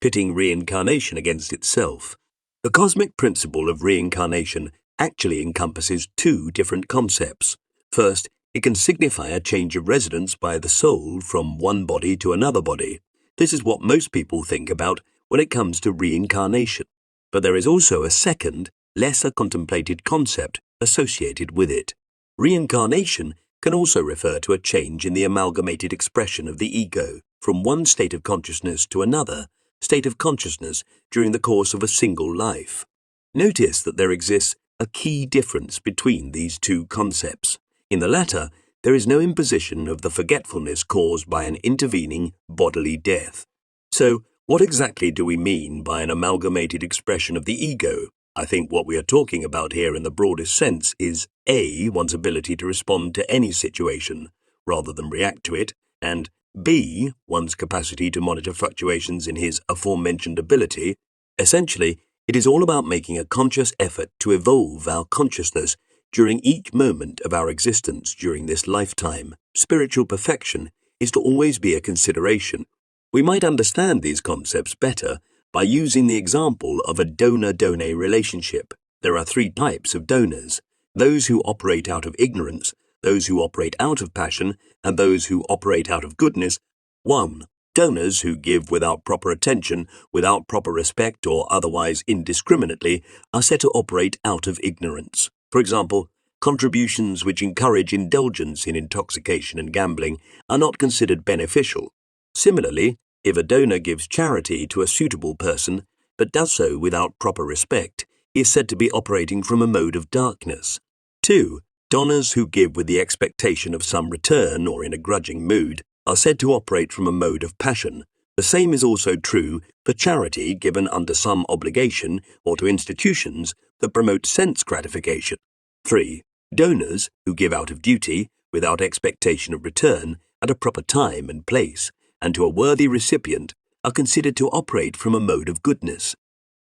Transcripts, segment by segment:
pitting reincarnation against itself. The cosmic principle of reincarnation actually encompasses two different concepts. First, it can signify a change of residence by the soul from one body to another body. This is what most people think about when it comes to reincarnation. But there is also a second, lesser contemplated concept associated with it. Reincarnation can also refer to a change in the amalgamated expression of the ego from one state of consciousness to another state of consciousness during the course of a single life. Notice that there exists a key difference between these two concepts. In the latter, there is no imposition of the forgetfulness caused by an intervening bodily death. So, what exactly do we mean by an amalgamated expression of the ego? I think what we are talking about here in the broadest sense is A, one's ability to respond to any situation rather than react to it, and B, one's capacity to monitor fluctuations in his aforementioned ability. Essentially, it is all about making a conscious effort to evolve our consciousness during each moment of our existence during this lifetime. Spiritual perfection is to always be a consideration. We might understand these concepts better by using the example of a donor-donee relationship. There are three types of donors: those who operate out of ignorance, those who operate out of passion, and those who operate out of goodness. 1. Donors who give without proper attention, without proper respect, or otherwise indiscriminately, are said to operate out of ignorance. For example, contributions which encourage indulgence in intoxication and gambling are not considered beneficial. Similarly, if a donor gives charity to a suitable person, but does so without proper respect, he is said to be operating from a mode of darkness. 2. Donors who give with the expectation of some return or in a grudging mood are said to operate from a mode of passion. The same is also true for charity given under some obligation or to institutions that promote sense gratification. 3. Donors who give out of duty, without expectation of return, at a proper time and place, and to a worthy recipient, are considered to operate from a mode of goodness.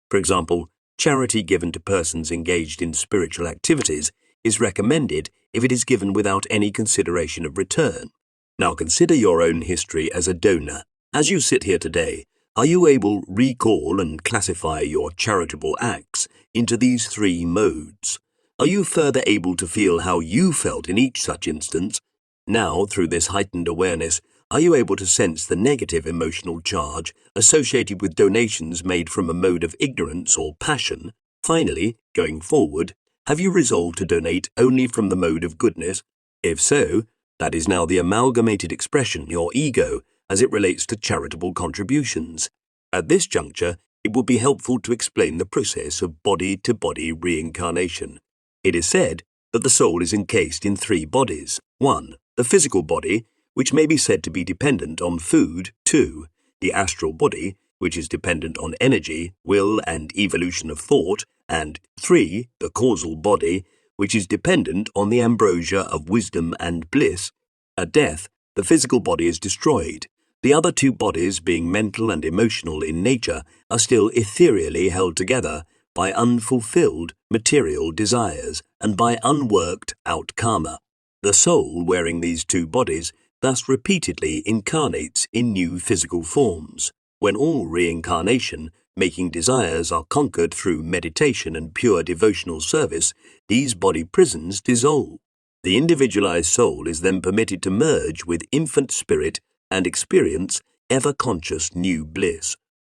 For example, charity given to persons engaged in spiritual activities is recommended if it is given without any consideration of return. Now consider your own history as a donor. As you sit here today, are you able to recall and classify your charitable acts into these three modes? Are you further able to feel how you felt in each such instance? Now, through this heightened awareness, are you able to sense the negative emotional charge associated with donations made from a mode of ignorance or passion? Finally, going forward, have you resolved to donate only from the mode of goodness? If so, that is now the amalgamated expression, your ego, as it relates to charitable contributions. At this juncture, it would be helpful to explain the process of body-to-body reincarnation. It is said that the soul is encased in three bodies. 1. The physical body, which may be said to be dependent on food. 2. The astral body, which is dependent on energy, will, and evolution of thought. And 3. The causal body, which is dependent on the ambrosia of wisdom and bliss. At death, the physical body is destroyed. The other two bodies, being mental and emotional in nature, are still ethereally held together by unfulfilled material desires and by unworked out karma. The soul, wearing these two bodies, thus repeatedly incarnates in new physical forms. When all reincarnation, making desires, are conquered through meditation and pure devotional service, these body prisons dissolve. The individualized soul is then permitted to merge with infant spirit and experience ever-conscious new bliss.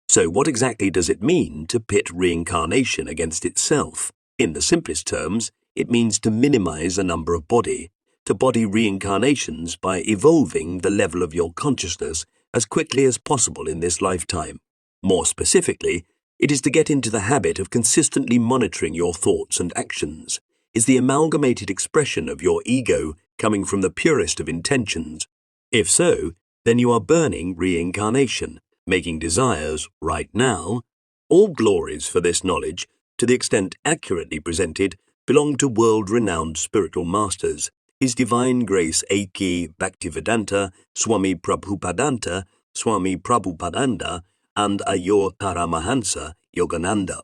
So what exactly does it mean to pit reincarnation against itself? In the simplest terms, it means to minimize the number of body-to-body reincarnations by evolving the level of your consciousness as quickly as possible in this lifetime. More specifically, it is to get into the habit of consistently monitoring your thoughts and actions. Is the amalgamated expression of your ego coming from the purest of intentions? If so, then you are burning reincarnation, making desires right now. All glories for this knowledge, to the extent accurately presented, belong to world-renowned spiritual masters, His Divine Grace A.K. Bhaktivedanta, Swami Prabhupadanta, Swami Prabhupadanda, and Ayor Paramahansa Yogananda.